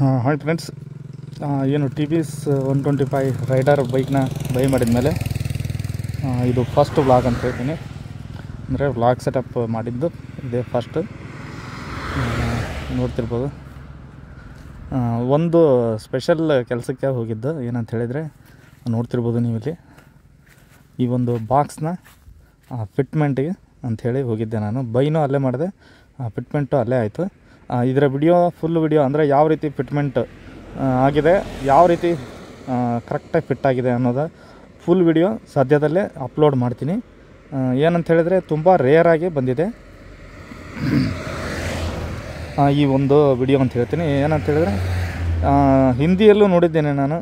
Hi friends, ಏನು T V S 125 rider ಬೈಕ್ನ by ಮಾಡಿದ ಮೇಲೆ ಇದು ಫಸ್ಟ್ ವ್ಲಾಗ್ ಅಂತ ಹೇಳ್ತೀನಿ. ಅಂದರೆ ವ್ಲಾಗ್ ಸೆಟಪ್ ಮಾಡಿದ್ದು ಇದೇ ಫಸ್ಟ್. ನೋಡ್ತಿರ್ಬೋದು, ಒಂದು ಸ್ಪೆಷಲ್ ಕೆಲಸಕ್ಕೆ ಹೋಗಿದ್ದು. ಏನಂತ ಹೇಳಿದರೆ ನೋಡ್ತಿರ್ಬೋದು ನೀವು ಇಲ್ಲಿ, ಈ ಒಂದು ಬಾಕ್ಸ್ನ ಫಿಟ್ಮೆಂಟಿಗೆ ಅಂಥೇಳಿ ಹೋಗಿದ್ದೆ ನಾನು. ಬೈನೂ ಅಲ್ಲೇ ಮಾಡಿದೆ, ಫಿಟ್ಮೆಂಟು ಅಲ್ಲೇ ಆಯಿತು. ಇದರ ಫುಲ್ ವಿಡಿಯೋ ಅಂದರೆ ಯಾವ ರೀತಿ ಫಿಟ್ಮೆಂಟ್ ಆಗಿದೆ, ಯಾವ ರೀತಿ ಕರೆಕ್ಟಾಗಿ ಫಿಟ್ ಆಗಿದೆ ಅನ್ನೋದು ಫುಲ್ ವಿಡಿಯೋ ಸದ್ಯದಲ್ಲೇ ಅಪ್ಲೋಡ್ ಮಾಡ್ತೀನಿ. ಏನಂತ ಹೇಳಿದರೆ ತುಂಬ ರೇರಾಗಿ ಬಂದಿದೆ ಈ ಒಂದು ವಿಡಿಯೋ ಅಂತ ಹೇಳ್ತೀನಿ. ಏನಂತ ಹೇಳಿದ್ರೆ ಹಿಂದಿಯಲ್ಲೂ ನೋಡಿದ್ದೇನೆ ನಾನು,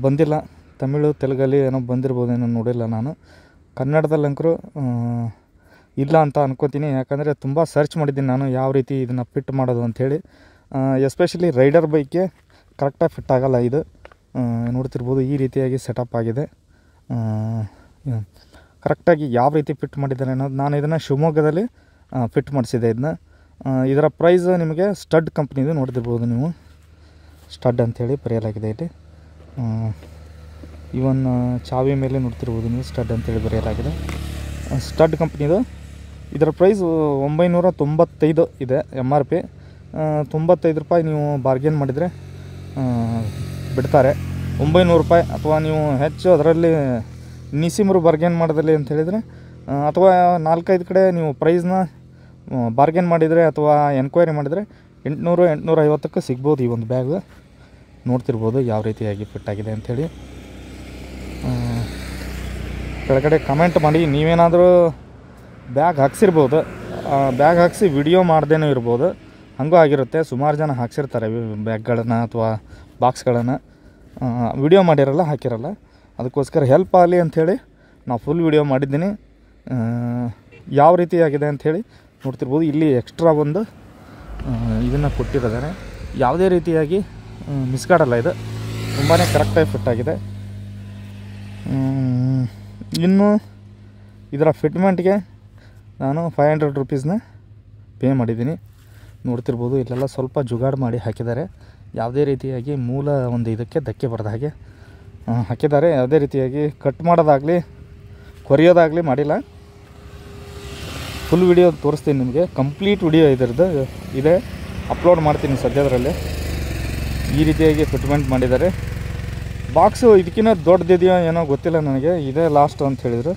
ಬಂದಿಲ್ಲ. ತಮಿಳು ತೆಲುಗಲ್ಲಿ ಏನೋ ಬಂದಿರ್ಬೋದೇನೋ, ನೋಡಿಲ್ಲ ನಾನು. ಕನ್ನಡದಲ್ಲಂಕರು ಇಲ್ಲ ಅಂತ ಅನ್ಕೋತೀನಿ. ಯಾಕಂದರೆ ತುಂಬ ಸರ್ಚ್ ಮಾಡಿದ್ದೀನಿ ನಾನು ಯಾವ ರೀತಿ ಇದನ್ನು ಫಿಟ್ ಮಾಡೋದು ಅಂಥೇಳಿ. ಎಸ್ಪೆಷಲಿ ರೈಡರ್ ಬೈಕ್ಗೆ ಕರೆಕ್ಟಾಗಿ ಫಿಟ್ ಆಗೋಲ್ಲ ಇದು. ನೋಡ್ತಿರ್ಬೋದು, ಈ ರೀತಿಯಾಗಿ ಸೆಟಪ್ ಆಗಿದೆ. ಕರೆಕ್ಟಾಗಿ ಯಾವ ರೀತಿ ಫಿಟ್ ಮಾಡಿದ್ದಾರೆ ಅನ್ನೋದು, ನಾನು ಇದನ್ನು ಶಿವಮೊಗ್ಗದಲ್ಲಿ ಫಿಟ್ ಮಾಡಿಸಿದೆ. ಇದರ ಪ್ರೈಸ್ ನಿಮಗೆ ಸ್ಟಡ್ ಕಂಪ್ನಿದು ನೋಡ್ತಿರ್ಬೋದು ನೀವು, ಸ್ಟಡ್ ಅಂಥೇಳಿ ಬರೆಯಲಾಗಿದೆ ಇಲ್ಲಿ. ಇವನ್ ಚಾವಿ ಮೇಲೆ ನೋಡ್ತಿರ್ಬೋದು ನೀವು, ಸ್ಟಡ್ ಅಂತೇಳಿ ಬರೆಯಲಾಗಿದೆ. ಸ್ಟಡ್ ಕಂಪ್ನಿದು ಇದರ ಪ್ರೈಸ್ 995 ಇದೆ MRP. 95 ರೂಪಾಯಿ ನೀವು ಬಾರ್ಗೇನ್ ಮಾಡಿದರೆ ಬಿಡ್ತಾರೆ. 900 ರೂಪಾಯಿ, ಅಥವಾ ನೀವು ಹೆಚ್ಚು ಅದರಲ್ಲಿ ನಿಸಿಮರು ಬಾರ್ಗೇನ್ ಮಾಡೋದಲ್ಲಿ ಅಂತ ಹೇಳಿದರೆ, ಅಥವಾ 4-5 ಕಡೆ ನೀವು ಪ್ರೈಸ್ನ ಬಾರ್ಗೇನ್ ಮಾಡಿದರೆ ಅಥವಾ ಎನ್ಕ್ವೈರಿ ಮಾಡಿದರೆ 800-850ಕ್ಕೆ ಸಿಗ್ಬೋದು ಈ ಒಂದು ಬ್ಯಾಗ್. ನೋಡ್ತಿರ್ಬೋದು ಯಾವ ರೀತಿಯಾಗಿ ಫಿಟ್ ಆಗಿದೆ ಅಂಥೇಳಿ. ಕೆಳಗಡೆ ಕಮೆಂಟ್ ಮಾಡಿ, ನೀವೇನಾದರೂ ಬ್ಯಾಗ್ ಹಾಕ್ಸಿರ್ಬೋದು, ಬ್ಯಾಗ್ ಹಾಕಿಸಿ ವಿಡಿಯೋ ಮಾಡ್ದೇನೂ ಇರ್ಬೋದು. ಹಂಗೂ ಆಗಿರುತ್ತೆ, ಸುಮಾರು ಜನ ಹಾಕ್ಸಿರ್ತಾರೆ ಬ್ಯಾಗ್ಗಳನ್ನು ಅಥವಾ ಬಾಕ್ಸ್ಗಳನ್ನು. ವಿಡಿಯೋ ಮಾಡಿರಲ್ಲ, ಹಾಕಿರಲ್ಲ. ಅದಕ್ಕೋಸ್ಕರ ಹೆಲ್ಪ್ ಆಗಲಿ ಅಂಥೇಳಿ ನಾವು ಫುಲ್ ವಿಡಿಯೋ ಮಾಡಿದ್ದೀನಿ. ಯಾವ ರೀತಿಯಾಗಿದೆ ಅಂಥೇಳಿ ನೋಡ್ತಿರ್ಬೋದು. ಇಲ್ಲಿ ಎಕ್ಸ್ಟ್ರಾ ಒಂದು ಇದನ್ನು ಕೊಟ್ಟಿದ್ದಾರೆ. ಯಾವುದೇ ರೀತಿಯಾಗಿ ಮಿಸ್ಗಾಡಲ್ಲ, ಇದು ತುಂಬಾ ಕರೆಕ್ಟಾಗಿ ಫಿಟ್ ಆಗಿದೆ. ಇನ್ನು ಇದರ ಫಿಟ್ಮೆಂಟ್ಗೆ ನಾನು 500 ರೂಪೀಸ್ನ ಪೇ ಮಾಡಿದ್ದೀನಿ. ನೋಡ್ತಿರ್ಬೋದು, ಇಲ್ಲೆಲ್ಲ ಸ್ವಲ್ಪ ಜುಗಾಡು ಮಾಡಿ ಹಾಕಿದ್ದಾರೆ. ಯಾವುದೇ ರೀತಿಯಾಗಿ ಮೂಲ ಒಂದು ಇದಕ್ಕೆ ಧಕ್ಕೆ ಬರದ ಹಾಗೆ ಹಾಕಿದ್ದಾರೆ. ಯಾವುದೇ ರೀತಿಯಾಗಿ ಕಟ್ ಮಾಡೋದಾಗಲಿ ಕೊರೆಯೋದಾಗಲಿ ಮಾಡಿಲ್ಲ. ಫುಲ್ ವಿಡಿಯೋ ತೋರಿಸ್ತೀನಿ ನಿಮಗೆ, ಕಂಪ್ಲೀಟ್ ವಿಡಿಯೋ ಇದರದ್ದು ಇದೆ, ಅಪ್ಲೋಡ್ ಮಾಡ್ತೀನಿ ಸದ್ಯದರಲ್ಲೇ. ಈ ರೀತಿಯಾಗಿ ಫಿಟ್ಮೆಂಟ್ ಮಾಡಿದ್ದಾರೆ. ಬಾಕ್ಸು ಇದಕ್ಕಿಂತ ದೊಡ್ಡದಿದೆಯೋ ಏನೋ ಗೊತ್ತಿಲ್ಲ ನನಗೆ, ಇದೇ ಲಾಸ್ಟ್ ಅಂತ ಹೇಳಿದರು.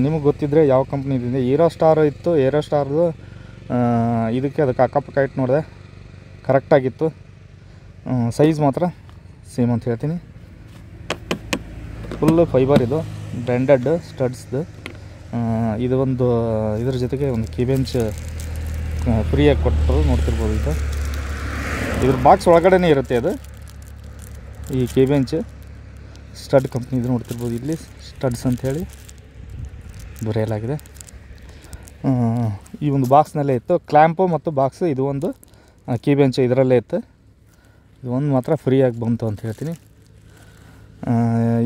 ನಿಮಗೆ ಗೊತ್ತಿದ್ದರೆ ಯಾವ ಕಂಪ್ನಿದಿದೆ. ಏರೋ ಸ್ಟಾರ್ ಇತ್ತು, ಏರೋ ಸ್ಟಾರ್ದು ಇದಕ್ಕೆ ಅದಕ್ಕೆ ಅಕ್ಕಪಕ್ಕ ಇಟ್ಟು ನೋಡಿದೆ, ಕರೆಕ್ಟಾಗಿತ್ತು. ಸೈಜ್ ಮಾತ್ರ ಸೇಮ್ ಅಂತ ಹೇಳ್ತೀನಿ. ಫುಲ್ಲು ಫೈಬರ್ ಇದು, ಬ್ರ್ಯಾಂಡೆಡ್ ಸ್ಟಡ್ಸ್ದು. ಇದು ಒಂದು ಇದ್ರ ಜೊತೆಗೆ ಒಂದು ಕೀಬೆಂಚ್ ಫ್ರೀಯಾಗಿ ಕೊಟ್ಟರು. ನೋಡ್ತಿರ್ಬೋದು, ಇದ್ರ ಬಾಕ್ಸ್ ಒಳಗಡೆ ಇರುತ್ತೆ ಅದು, ಈ ಕೀಬೆಂಚ್ ಸ್ಟಡ್ ಕಂಪ್ನಿದು. ನೋಡ್ತಿರ್ಬೋದು, ಇಲ್ಲಿ ಸ್ಟಡ್ಸ್ ಅಂಥೇಳಿ ಬರೆಯಲಾಗಿದೆ. ಈ ಒಂದು ಬಾಕ್ಸ್ನಲ್ಲೇ ಇತ್ತು ಕ್ಲ್ಯಾಂಪು ಮತ್ತು ಬಾಕ್ಸು. ಇದು ಒಂದು ಕೀಬೆಂಚ್ ಇದರಲ್ಲೇ ಇತ್ತು. ಇದು ಒಂದು ಮಾತ್ರ ಫ್ರೀಯಾಗಿ ಬಂತು ಅಂತ ಹೇಳ್ತೀನಿ.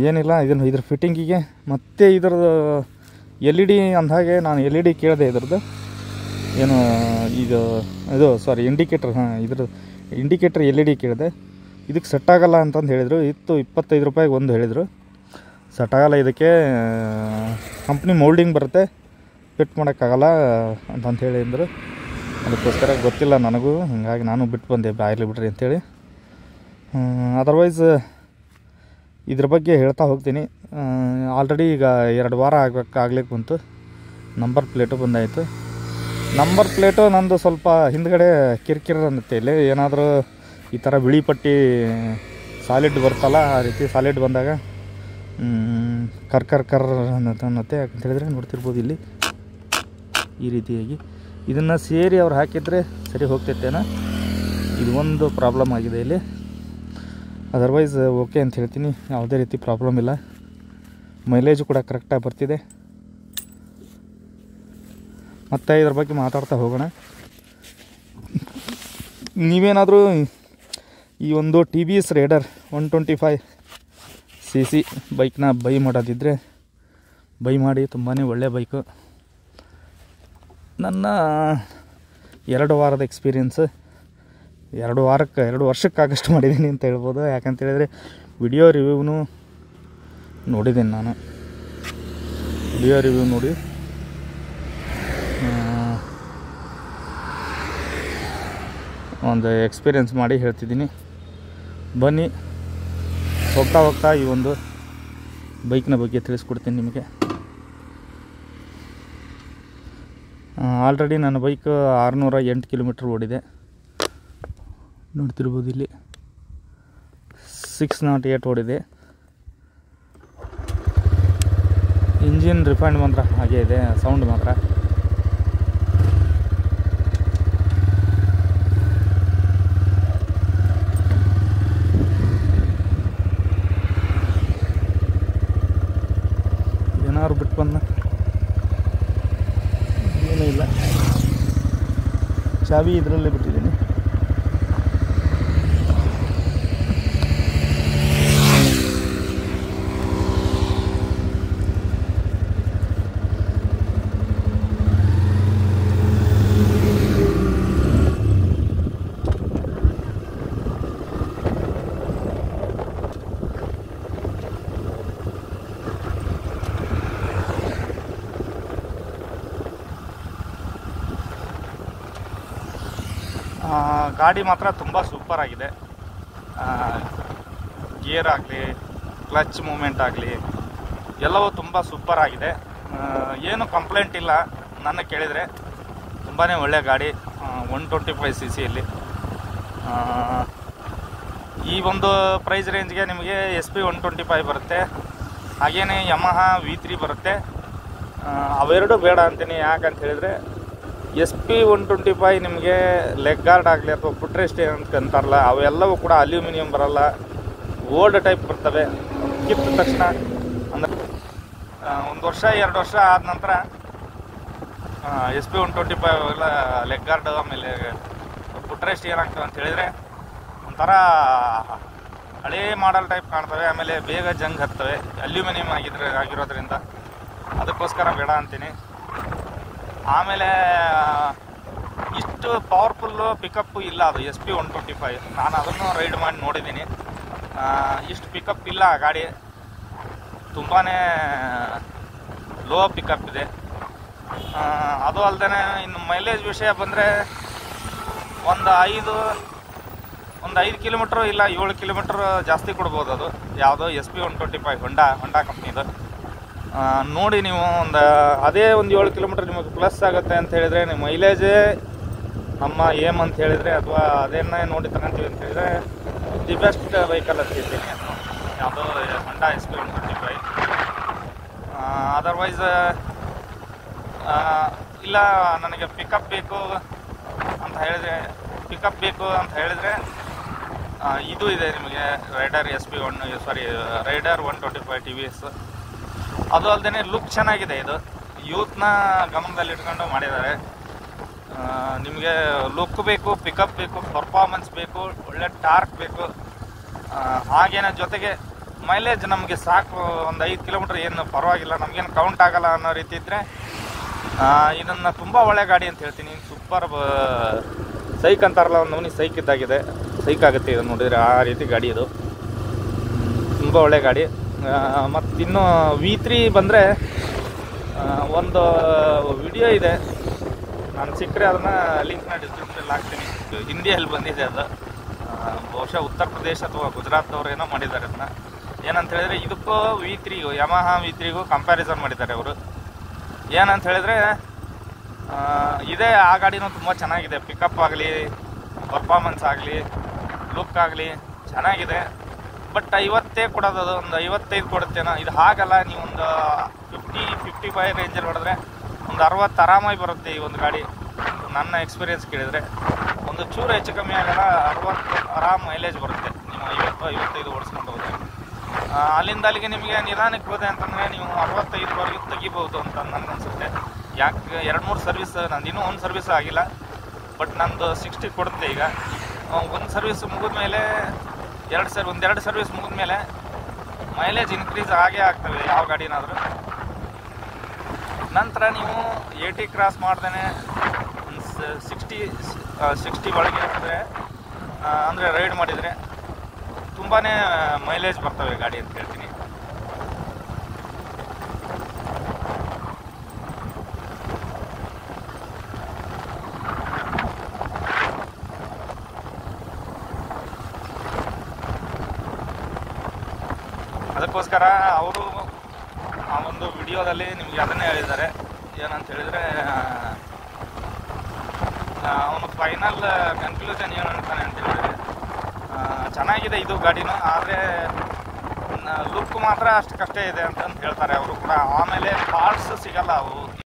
ಏನಿಲ್ಲ, ಇದ್ರ ಫಿಟ್ಟಿಂಗಿಗೆ ಮತ್ತು ಇದ್ರದ್ದು LED ಅಂದಾಗೆ ನಾನು LED ಕೇಳಿದೆ. ಇದ್ರದ್ದು ಏನು ಇದು ಸಾರಿ ಇಂಡಿಕೇಟರ್, ಇದ್ರ ಇಂಡಿಕೇಟರ್ LED ಕೇಳಿದೆ. ಇದಕ್ಕೆ ಸೆಟ್ ಆಗೋಲ್ಲ ಅಂತಂದು ಹೇಳಿದರು. 25 ರೂಪಾಯಿಗೆ ಒಂದು ಹೇಳಿದರು. ಸೆಟ್ ಆಗೋಲ್ಲ, ಇದಕ್ಕೆ ಕಂಪ್ನಿ ಮೌಲ್ಡಿಂಗ್ ಬರುತ್ತೆ, ಫಿಟ್ ಮಾಡೋಕ್ಕಾಗಲ್ಲ ಅಂತಂತ ಹೇಳಿದ್ರು. ಅದಕ್ಕೋಸ್ಕರ ಗೊತ್ತಿಲ್ಲ ನನಗೂ, ಹಾಗಾಗಿ ನಾನು ಬಿಟ್ಟು ಬಂದೆ, ಬಾಯಲಿ ಬಿಡ್ರಿ ಅಂಥೇಳಿ. ಅದರ್ವೈಸ್ ಇದ್ರ ಬಗ್ಗೆ ಹೇಳ್ತಾ ಹೋಗ್ತೀನಿ. ಆಲ್ರೆಡಿ ಈಗ 2 ವಾರ ಆಗ್ಲಿಕ್ಕೆ ಬಂತು. ನಂಬರ್ ಪ್ಲೇಟು ಬಂದಾಯಿತು. ನಂಬರ್ ಪ್ಲೇಟು ನಂದು ಸ್ವಲ್ಪ ಹಿಂದ್ಗಡೆ ಕಿರಿಕಿರಿ ಅನ್ನತ್ತೆ. ಇಲ್ಲಿ ಏನಾದರೂ ಈ ಥರ ಬಿಳಿ ಪಟ್ಟಿ ಸಾಲಿಡ್ ಬರ್ತಲ್ಲ, ಆ ರೀತಿ ಸಾಲಿಡ್ ಬಂದಾಗ ಕರ್ ಅನ್ನತ್ತೆ. ಯಾಕಂತ ಹೇಳಿದ್ರೆ ನೋಡ್ತಿರ್ಬೋದು, ಇಲ್ಲಿ ಈ ರೀತಿಯಾಗಿ ಇದನ್ನು ಸೇರಿ ಅವ್ರು ಹಾಕಿದರೆ ಸರಿ ಹೋಗ್ತೈತೇನೋ. ಇದು ಒಂದು ಪ್ರಾಬ್ಲಮ್ ಆಗಿದೆ ಇಲ್ಲಿ. ಅದರ್ವೈಸ್ ಓಕೆ ಅಂತ ಹೇಳ್ತೀನಿ, ಯಾವುದೇ ರೀತಿ ಪ್ರಾಬ್ಲಮ್ ಇಲ್ಲ. ಮೈಲೇಜು ಕೂಡ ಕರೆಕ್ಟಾಗಿ ಬರ್ತಿದೆ. ಮತ್ತು ಇದ್ರ ಬಗ್ಗೆ ಮಾತಾಡ್ತಾ ಹೋಗೋಣ. ನೀವೇನಾದರೂ ಈ ಒಂದು TVS ರೈಡರ್ 125cc ಬೈಕ್ನ ಬೈ ಮಾಡೋದಿದ್ದರೆ ಬೈ ಮಾಡಿ, ತುಂಬಾ ಒಳ್ಳೆಯ ಬೈಕು. ನನ್ನ 2 ವಾರದ ಎಕ್ಸ್ಪೀರಿಯೆನ್ಸ್ 2 ವರ್ಷಕ್ಕಾಗಷ್ಟು ಮಾಡಿದ್ದೀನಿ ಅಂತ ಹೇಳ್ಬೋದು. ಯಾಕಂತೇಳಿದರೆ ವಿಡಿಯೋ ರಿವ್ಯೂನು ನೋಡಿದ್ದೀನಿ ನಾನು. ವಿಡಿಯೋ ರಿವ್ಯೂ ನೋಡಿ ಒಂದು ಎಕ್ಸ್ಪೀರಿಯೆನ್ಸ್ ಮಾಡಿ ಹೇಳ್ತಿದ್ದೀನಿ. ಬನ್ನಿ, ಹೋಗ್ತಾ ಈ ಒಂದು ಬೈಕ್ನ ಬಗ್ಗೆ ತಿಳಿಸ್ಕೊಡ್ತೀನಿ ನಿಮಗೆ. ಆಲ್ರೆಡಿ ನನ್ನ ಬೈಕ್ 608 ಕಿಲೋಮೀಟ್ರ್ ಓಡಿದೆ, ನೋಡ್ತಿರ್ಬೋದು ಇಲ್ಲಿ. 608 ಓಡಿದೆ. ಇಂಜಿನ್ ರಿಫೈಂಡ್ ಮಾತ್ರ ಹಾಗೆ ಇದೆ, ಸೌಂಡ್ ಮಾತ್ರ. ಏನಾದ್ರು ಬಿಟ್ಟು ಬಂದ ಏನೂ ಇಲ್ಲ, ಚಾವಿ ಇದರಲ್ಲೇ ಬಿಟ್ಟಿದ್ದೀನಿ. ಗಾಡಿ ಮಾತ್ರ ತುಂಬ ಸೂಪರ್ ಆಗಿದೆ. ಗೇರ್ ಆಗಲಿ, ಕ್ಲಚ್ ಮೂಮೆಂಟ್ ಆಗಲಿ, ಎಲ್ಲವೂ ತುಂಬ ಸೂಪರ್ ಆಗಿದೆ. ಏನು ಕಂಪ್ಲೇಂಟ್ ಇಲ್ಲ ನನ್ನ ಕೇಳಿದರೆ. ತುಂಬಾ ಒಳ್ಳೆಯ ಗಾಡಿ. 125 cc ಈ ಒಂದು ಪ್ರೈಸ್ ರೇಂಜ್ಗೆ ನಿಮಗೆ SP 125 ಬರುತ್ತೆ. ಹಾಗೆಯೇ ಯಮಹಾ V3 ಬರುತ್ತೆ. ಅವೆರಡು ಬೇಡ ಅಂತೀನಿ. ಯಾಕಂತ ಹೇಳಿದರೆ SP 125 ನಿಮಗೆ ಲೆಗ್ ಗಾರ್ಡ್ ಆಗಲಿ ಅಥವಾ ಫುಟ್ ರೆಸ್ಟ್ ಅಂತಾರಲ್ಲ, ಅವೆಲ್ಲವೂ ಕೂಡ ಅಲ್ಯೂಮಿನಿಯಂ ಬರಲ್ಲ, ಓಲ್ಡ್ ಟೈಪ್ ಬರ್ತವೆ. ಕಿತ್ತ ತಕ್ಷಣ ಅಂದರೆ 1 ವರ್ಷ 2 ವರ್ಷ ಆದ ನಂತರ SP 125 ಎಲ್ಲ ಲೆಗ್ ಗಾರ್ಡ್ ಆಮೇಲೆ ಫುಟ್ ರೆಸ್ಟ್ ಏನಾಗ್ತವೆ ಅಂತ ಹೇಳಿದರೆ ಒಂಥರ ಹಳೇ ಮಾಡಲ್ ಟೈಪ್ ಕಾಣ್ತವೆ. ಆಮೇಲೆ ಬೇಗ ಜಂಗ್ ಹತ್ತವೆ, ಅಲ್ಯೂಮಿನಿಯಂ ಆಗಿರೋದ್ರಿಂದ. ಅದಕ್ಕೋಸ್ಕರ ಬೇಡ ಅಂತೀನಿ. ಆಮೇಲೆ ಇಷ್ಟು ಪವರ್ಫುಲ್ಲು ಪಿಕಪ್ಪು ಇಲ್ಲ ಅದು SP 125. ನಾನು ಅದನ್ನು ರೈಡ್ ಮಾಡಿ ನೋಡಿದ್ದೀನಿ. ಇಷ್ಟು ಪಿಕಪ್ ಇಲ್ಲ ಆ ಗಾಡಿ. ತುಂಬಾ ಲೋ ಪಿಕಪ್ ಇದೆ. ಅದು ಅಲ್ಲದೆ ಇನ್ನು ಮೈಲೇಜ್ ವಿಷಯ ಬಂದರೆ ಒಂದು 5 ಕಿಲೋಮೀಟ್ರು ಇಲ್ಲ 7 ಕಿಲೋಮೀಟ್ರ್ ಜಾಸ್ತಿ ಕೊಡ್ಬೋದು. ಅದು ಯಾವುದೋ SP 125 ಹೊಂಡಾ ಕಂಪ್ನಿದು. ನೋಡಿ ನೀವು ಅದೇ ಒಂದು 7 ಕಿಲೋಮೀಟ್ರ್ ನಿಮಗೆ ಪ್ಲಸ್ ಆಗುತ್ತೆ ಅಂತ ಹೇಳಿದರೆ, ನಿಮ್ಮ ಮೈಲೇಜೇ ನಮ್ಮ ಏಮ್ ಅಂತ ಹೇಳಿದರೆ, ಅಥವಾ ಅದನ್ನೇ ನೋಡಿ ತಗೊಂತೀವಿ ಅಂತ ಹೇಳಿದರೆ ದಿ ಬೆಸ್ಟ್ ವೆಹಿಕಲ್ ಅಂತಿದ್ದೀನಿ. ಯಾವುದೋ ಹೊಂಡಾ SP 125. ಅದರ್ವೈಸ್ ಇಲ್ಲ ನನಗೆ ಪಿಕಪ್ ಬೇಕು ಅಂತ ಹೇಳಿದರೆ ಇದು ಇದೆ ನಿಮಗೆ ರೈಡರ್ ರೈಡರ್ 125 TVS. ಅದು ಅಲ್ಲದೆ ಲುಕ್ ಚೆನ್ನಾಗಿದೆ. ಇದು ಯೂತ್ನ ಗಮನದಲ್ಲಿ ಇಟ್ಕೊಂಡು ಮಾಡಿದ್ದಾರೆ. ನಿಮಗೆ ಲುಕ್ ಬೇಕು, ಪಿಕಪ್ ಬೇಕು, ಪರ್ಫಾರ್ಮೆನ್ಸ್ ಬೇಕು, ಒಳ್ಳೆ ಟಾರ್ಕ್ ಬೇಕು. ಹಾಗೇನೆ ಜೊತೆಗೆ ಮೈಲೇಜ್ ನಮಗೆ ಸಾಕು. ಒಂದು 5 ಕಿಲೋಮೀಟ್ರ್ ಏನು ಪರವಾಗಿಲ್ಲ, ನಮಗೇನು ಕೌಂಟ್ ಆಗಲ್ಲ ಅನ್ನೋ ರೀತಿ ಇದ್ದರೆ ಇದನ್ನು ತುಂಬ ಒಳ್ಳೆ ಗಾಡಿ ಅಂತ ಹೇಳ್ತೀನಿ. ಸೂಪರ್ ಸೈಕ್ ಅಂತಾರಲ್ಲ, ಒಂದು ನಮೂನಿ ಸೈಕ್ ಇದ್ದಾಗಿದೆ. ಸೈಕ್ ಆಗುತ್ತೆ ಇದು ನೋಡಿದರೆ, ಆ ರೀತಿ ಗಾಡಿ ಇದು. ತುಂಬ ಒಳ್ಳೆ ಗಾಡಿ. ಮತ್ತು ಇನ್ನು V3 ಬಂದರೆ ಒಂದು ವಿಡಿಯೋ ಇದೆ, ನಾನು ಸಿಕ್ಕರೆ ಅದನ್ನು ಲಿಂಕ್ನ ಡಿಸ್ಕ್ರಿಪ್ಷನಲ್ಲಿ ಹಾಕ್ತೀನಿ. ಹಿಂದಿಯಲ್ಲಿ ಬಂದಿದೆ ಅದು. ಬಹುಶಃ ಉತ್ತರ ಪ್ರದೇಶ ಅಥವಾ ಗುಜರಾತ್ನವ್ರು ಏನೋ ಮಾಡಿದ್ದಾರೆ ಅದನ್ನ. ಏನಂತ ಹೇಳಿದರೆ ಇದಕ್ಕೂ V3ಗೂ ಯಮಹಾ V3ಗೂ ಕಂಪ್ಯಾರಿಸನ್ ಮಾಡಿದ್ದಾರೆ ಅವರು. ಏನಂತ ಹೇಳಿದರೆ ಇದೇ ಆ ಗಾಡಿನೂ ತುಂಬ ಚೆನ್ನಾಗಿದೆ. ಪಿಕಪ್ ಆಗಲಿ, ಪರ್ಫಾರ್ಮೆನ್ಸ್ ಆಗಲಿ, ಲುಕ್ ಆಗಲಿ ಚೆನ್ನಾಗಿದೆ. ಬಟ್ 50 ಕೊಡೋದು, ಅದು ಒಂದು 55 ಕೊಡುತ್ತೇನೋ. ಇದು ಹಾಗಲ್ಲ. ನೀವು ಒಂದು 50-55 ರೇಂಜಲ್ಲಿ ಹೊಡೆದ್ರೆ ಒಂದು 60 ಆರಾಮಾಗಿ ಬರುತ್ತೆ ಈ ಒಂದು ಗಾಡಿ. ನನ್ನ ಎಕ್ಸ್ಪೀರಿಯೆನ್ಸ್ ಕೇಳಿದರೆ ಒಂದು ಚೂರು ಹೆಚ್ಚು ಕಮ್ಮಿ ಆಗಲ್ಲ, 60 ಆರಾಮ್ ಮೈಲೇಜ್ ಬರುತ್ತೆ ನೀವು 50-55 ಓಡಿಸ್ಕೊಂಡು ಹೋದರೆ. ಅಲ್ಲಿಂದ ಅಲ್ಲಿಗೆ ನಿಮಗೆ ನಿಧಾನಕ್ಕೆ ಹೋದೆ ಅಂತಂದರೆ ನೀವು 65ವರೆಗೂ ತೆಗಿಬೋದು ಅಂತ ನನಗನ್ಸುತ್ತೆ. ಯಾಕೆ 2-3 ಸರ್ವಿಸ್, ನಂದು ಇನ್ನೂ ಒಂದು ಸರ್ವಿಸ್ ಆಗಿಲ್ಲ, ಬಟ್ ನಂದು 60 ಕೊಡುತ್ತೆ. ಈಗ ಒಂದು ಸರ್ವಿಸ್ ಮುಗಿದ್ಮೇಲೆ ಒಂದೆರಡು ಸರ್ವಿಸ್ ಮುಗಿದ್ಮೇಲೆ ಮೈಲೇಜ್ ಇನ್ಕ್ರೀಸ್ ಆಗೇ ಆಗ್ತವೆ ಯಾವ ಗಾಡಿನಾದರೂ. ನಂತರ ನೀವು 80 ಕ್ರಾಸ್ ಮಾಡ್ದೇ 60 ಒಳಗೆ ಅಂದರೆ ಅಂದರೆ ರೈಡ್ ಮಾಡಿದರೆ ತುಂಬಾ ಮೈಲೇಜ್ ಬರ್ತವೆ ಗಾಡಿ ಅಂತ ಹೇಳ್ತೀನಿ. ಅದಕ್ಕೋಸ್ಕರ ಅವರು ಆ ಒಂದು ವಿಡಿಯೋದಲ್ಲಿ ನಿಮಗೆ ಅದನ್ನೇ ಹೇಳಿದ್ದಾರೆ. ಏನಂತ ಹೇಳಿದರೆ, ಅವನು ಫೈನಲ್ ಕನ್ಕ್ಲೂಷನ್ ಏನು ಅಂತಾನೆ ಅಂತ ಹೇಳಿದರೆ, ಚೆನ್ನಾಗಿದೆ ಇದು ಗಾಡಿನೂ, ಆದರೆ ಲುಕ್ ಮಾತ್ರ ಅಷ್ಟಕ್ಕಷ್ಟೇ ಇದೆ ಅಂತ ಹೇಳ್ತಾರೆ ಅವರು ಕೂಡ. ಆಮೇಲೆ ಪಾರ್ಟ್ಸ್ ಸಿಗಲ್ಲ ಅವು.